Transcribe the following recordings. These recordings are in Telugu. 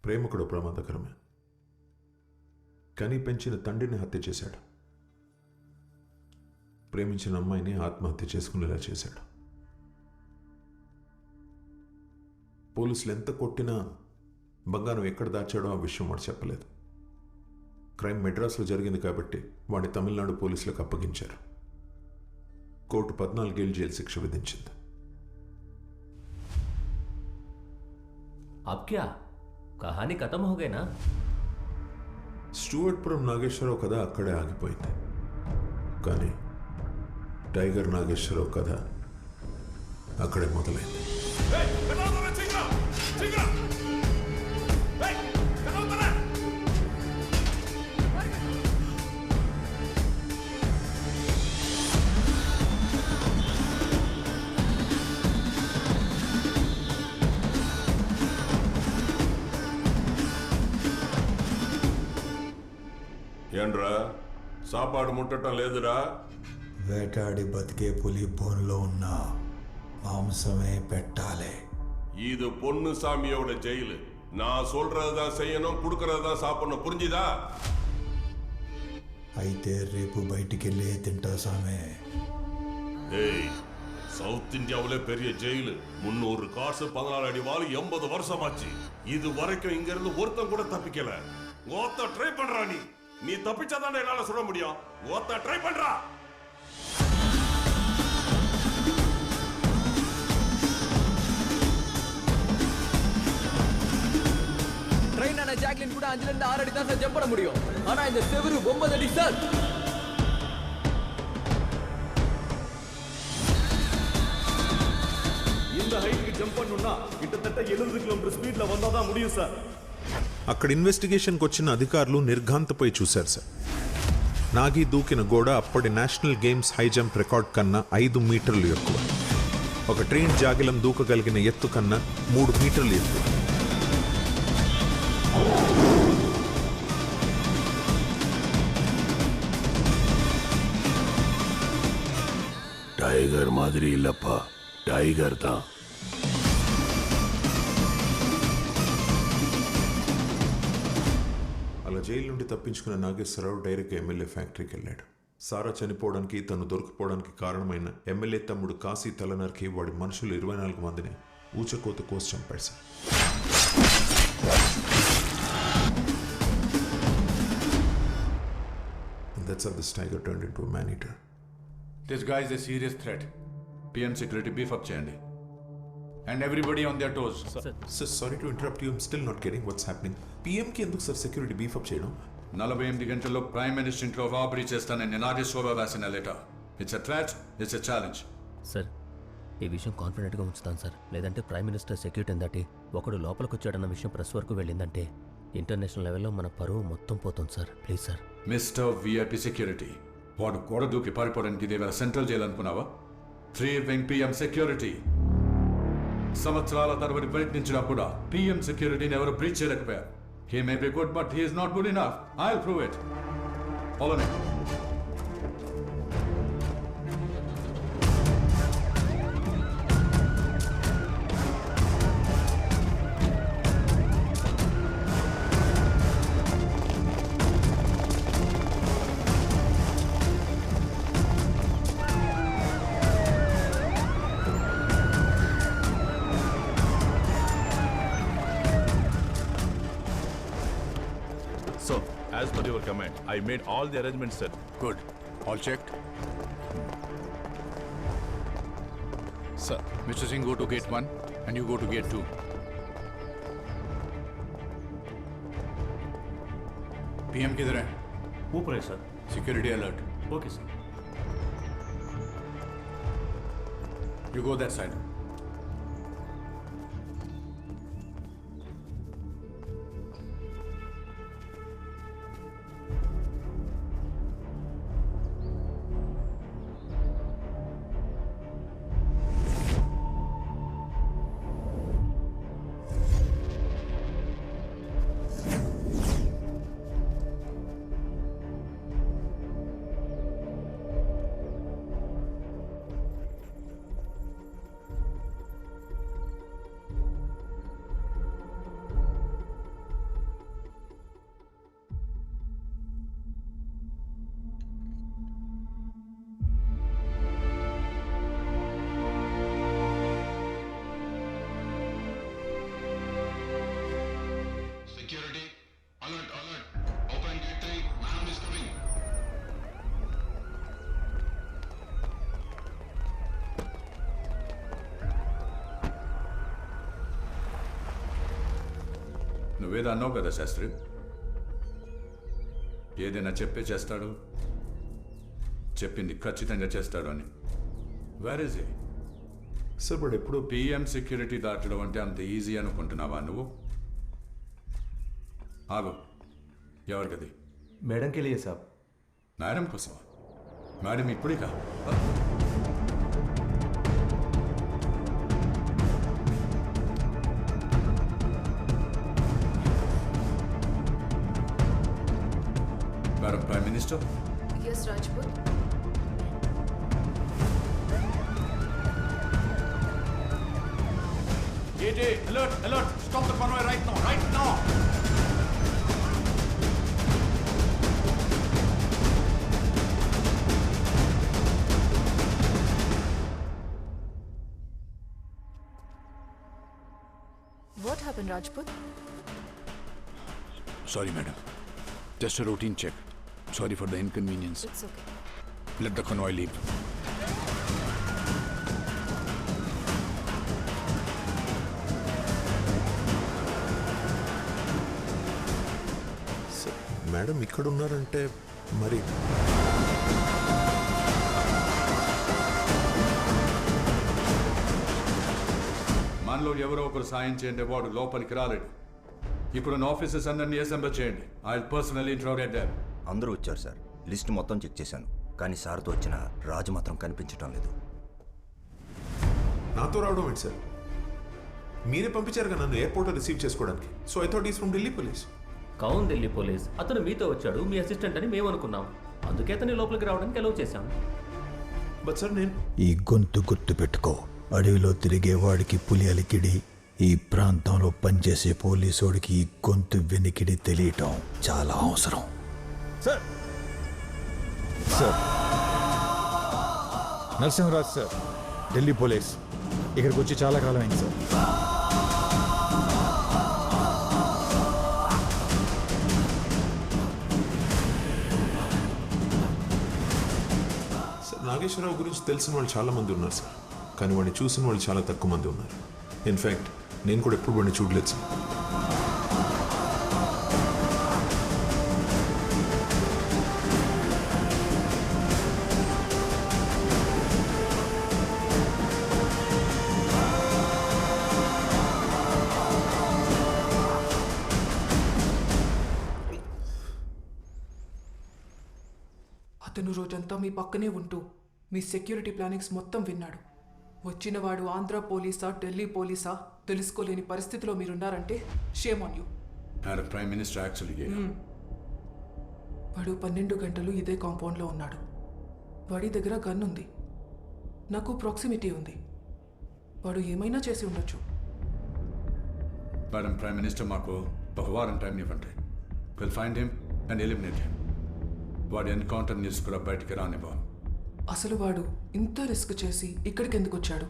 ప్రేమ కూడా ప్రమాదకరమే. కానీ పెంచిన తండ్రిని హత్య చేశాడు. ప్రేమించిన అమ్మాయిని ఆత్మహత్య చేసుకునేలా చేశాడు. పోలీసులు ఎంత కొట్టినా బంగారం ఎక్కడ దాచాడో ఆ విషయం వాడు చెప్పలేదు. క్రైమ్ మెడ్రాస్లో జరిగింది కాబట్టి వాడిని తమిళనాడు పోలీసులకు అప్పగించారు. కోర్టు 14 ఏళ్ల జైలు శిక్ష విధించింది. अब क्या कहानी खत्म हो गई ना? స్టూవర్ట్పురం నాగేశ్వరరావు కథ అక్కడే ఆగిపోయింది. కానీ టైగర్ నాగేశ్వరరావు కథ అక్కడే మొదలైంది. ఏంట్రా సాపాడు ముట్టడం లేదురా? వేటాడి బతికే పులి బోన్లో ఉన్న మాంసమే పెట్టాలి. இது பொண்ணு சாமியோட ஜெயிலு. நான் சொல்றதுதான் செய்யணும், குடுக்கறதுதான் சாப்பிடணும், புரிஞ்சுதா? అయితే రేపు బయటికెళ్ళే తింటా సామే. ஏய், சவுத் இந்தியாவிலே பெரிய ஜெயிலு. 300 காசு, 14 அடி வாள், 80 வருஷம் ஆச்சு. இது வரைக்கும் இங்க இருந்து ஒருத்தன் கூட தப்பிக்கல. ஒருத்த ட்ரை பண்றா. நீ தப்பிச்சாதான் என்னால சொல்ல முடியும். ஒருத்த ட்ரை பண்றா. ட்ரெயின் ஆன ஜாக்லின் கூட 5 ல இருந்து 6 அடி தான் சார் ஜம்ப் பண்ண முடியும். ஆனா இந்த செவரு 9 அடி சார். இந்த ஹைட்க்கு ஜம்ப் பண்ணனும்னா கிட்டத்தட்ட 70 కిలోమీటర్ స్పీడ్ல வந்தாதான் முடியும் சார். అక్కడ ఇన్వెస్టిగేషన్కి వచ్చిన అధికారులు నిర్ఘాంతపై చూశారు సార్. నాగి దూకిన గోడ అప్పటి national games high jump record కన్నా 5 మీటర్లు ఎక్కువ. ఒక ట్రైన్ జాగిలం దూకగలిగిన ఎత్తు కన్నా 3 మీటర్లు ఎక్కువ. టైగర్ మాదిరి ఇల్లప్ప, టైగర్ దా. అలా జైలు నుండి తప్పించుకున్న నాగేశ్వరరావు డైరెక్ట్గా ఎమ్మెల్యే ఫ్యాక్టరీకి వెళ్ళాడు. సారా చనిపోవడానికి, తను దొరికిపోవడానికి కారణమైన ఎమ్మెల్యే తమ్ముడు కాశీ తలనరికి వాడి మనుషులు 24 మందిని ఊచకోత కోసి చంపాడు sir. That's how this tiger turned into a man-eater. This guy is a serious threat. PM security beef up cheyandi. And everybody on their toes. Sir, sorry to interrupt you. I'm still not getting what's happening. PM ki enduku sir security beef up cheyadam? 48 గంటల్లో ప్రైమ్ మినిస్టర్ ఇంట్లో రాబరీ చేస్తానని నాగేశ్వరరావు రాసిన letter. It's a threat, it's a challenge. Sir, ఈ విషయం కాన్ఫిడెంట్గా ఉంచుతాను సార్. లేదంటే ప్రైమ్ మినిస్టర్ సెక్యూరిటీని దాటి ఒకడు లోపలికి వచ్చాడన్న విషయం ప్రెస్ వరకు వెళ్ళిందంటే ఇంటర్నేషనల్ లెవెల్లో మన పరువు మొత్తం పోతుంది sir. Please sir. Mister VIP security, వాడు గోడ దూకి పారిపోవడానికి ఇదేవేళ సెంట్రల్ జైలు అనుకున్నావా? 3 వింగ్ పిఎం సెక్యూరిటీ. సంవత్సరాల తరబడి ప్రయత్నించినా కూడా పిఎం సెక్యూరిటీని ఎవరు బ్రీచ్ చేయలేకపోయారు. He may be good, but he is not good enough. I'll prove it. Follow me. So, as per your command, I made all the arrangements, sir. Good. All checked? Sir, Mr. Singh, go to gate 1 and you go to gate 2. PM किधर है? ऊपर है sir. Security alert. Okay sir. You go that side. నువ్వేదో అన్నావు కదా శాస్త్రి, ఏదైనా చెప్పే చేస్తాడు, చెప్పింది ఖచ్చితంగా చేస్తాడు అని. Where is a sir but ఎప్పుడు పిఎం సెక్యూరిటీ దాటడం అంటే అంత ఈజీ అనుకుంటున్నావా నువ్వు? ఆగు, ఎవరికది? मैडम के लिए साहब. మేడం కోసమా? మేడం ఇప్పుడే కా madam prime minister. Yes, Rajput. Alert, alert! Stop the convoy right now, right now! What happened, Rajput? Sorry, madam. Just a routine check. Sorry for the inconvenience. It's okay. Let the convoy leave. Sir madam ఇక్కడ ఉన్నారంటే మరి మనలో ఎవరో ఒకరు సాయం చేయండి, వాడు లోపలికి రాలేడు. ఇప్పుడు ఆఫీసర్స్ అందరినీ అసెంబ్ల్ చేయండి. I will personally interrogate them. అందరూ వచ్చారు సార్. లిస్ట్ మొత్తం చెక్ చేశాను, కానీ సార్తో వచ్చిన రాజు మాత్రం కనిపించటం లేదు. నాతో రావడం ఏంటి సార్? మీరే పంపించారుగా నన్ను ఎయిర్పోర్ట్లో రిసీవ్ చేసుకోవడానికి. So I thought is from Delhi police. కౌన్ ఢిల్లీ పోలీస్. అతను మీతో వచ్చాడు, మీ అసిస్టెంట్ అని మేము అనుకున్నాం. అందుకే అతన్ని లోపలికి రావడానికి అలౌ చేశాం. బట్ సార్ నేను ఈ గొంతు గుర్తు పెట్టుకో. అడవిలో తిరిగేవాడికి పులి అలికిడి, ఈ ప్రాంతంలో పనిచేసే పోలీసోడికి ఈ గొంతు వెనికిడి తెలియటం చాలా అవసరం. Sir sir Narasimharaj sir, Delhi police. ఇక్కడికి వచ్చి చాలా కాలం అయింది సార్. సార్ నాగేశ్వరరావు గురించి తెలిసిన వాళ్ళు చాలా మంది ఉన్నారు సార్, కానీ వాడిని చూసిన వాళ్ళు చాలా తక్కువ మంది ఉన్నారు. ఇన్ఫ్యాక్ట్ నేను కూడా ఎప్పుడు వాడిని చూడలేదు సార్. అతను రోజంతా మీ పక్కనే ఉంటూ మీ సెక్యూరిటీ ప్లానింగ్స్ మొత్తం విన్నాడు. వచ్చినవాడు ఆంధ్ర పోలీసా ఢిల్లీ పోలీసా తెలుసుకోలేని పరిస్థితిలో మీరున్నారంటే shame on you. Prime minister actually వాడు 12 గంటలు ఇదే కాంపౌండ్లో ఉన్నాడు. వాడి దగ్గర గన్ ఉంది, నాకు ప్రాక్సిమిటీ ఉంది. వాడు ఏమైనా చేసి ఉండొచ్చు. మేడం ప్రైమ్ మినిస్టర్, మాకు ఒక వారం టైం ఇవ్వండి. Will find him and eliminate him. వాడి ఎన్కౌంటర్ న్యూస్ కూడా బయటికి రానివ్వం. అసలు వాడు ఇంత రిస్క్ చేసి ఇక్కడికి ఎందుకు వచ్చాడు?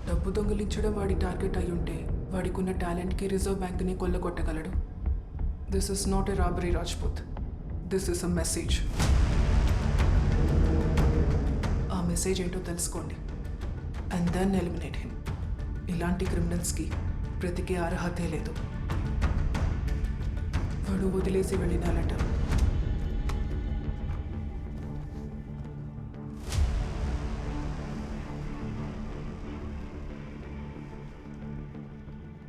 డబ్బు దొంగిలించడం వాడి టార్గెట్ అయి ఉంటే వాడికున్న టాలెంట్కి రిజర్వ్ బ్యాంక్ని కొల్లగొట్టగలడు. This is not a robbery Rajput, this is a message. ఆ మెసేజ్ ఏంటో తెలుసుకోండి అండ్ దెన్ ఎలిమినేట్ హిమ్. ఇలాంటి క్రిమినల్స్కి బ్రతికే అర్హతే లేదు. వాడు వదిలేసి వెళ్ళిన లెటర్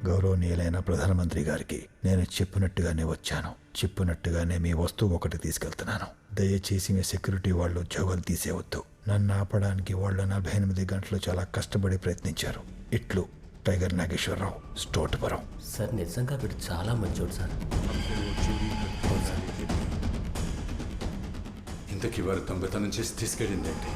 గౌరవనీయులైన ప్రధానమంత్రి గారికి నేను చెప్పినట్టుగానే వచ్చాను. చెప్పినట్టుగానే మీ వస్తువు ఒకటి తీసుకెళ్తున్నాను. దయచేసి మీ సెక్యూరిటీ వాళ్ళు ఉద్యోగాలు తీసేవద్దు. నన్ను ఆపడానికి వాళ్ళు 48 గంటలు చాలా కష్టపడి ప్రయత్నించారు. ఇట్లు టైగర్ నాగేశ్వరరావు, స్టోటపురం. సార్ నిజంగా వీడు చాలా మంచోడు సార్. ఇంతకీ వారు దొంగతనం చేసి తీసుకెళ్ళింది ఏంటి?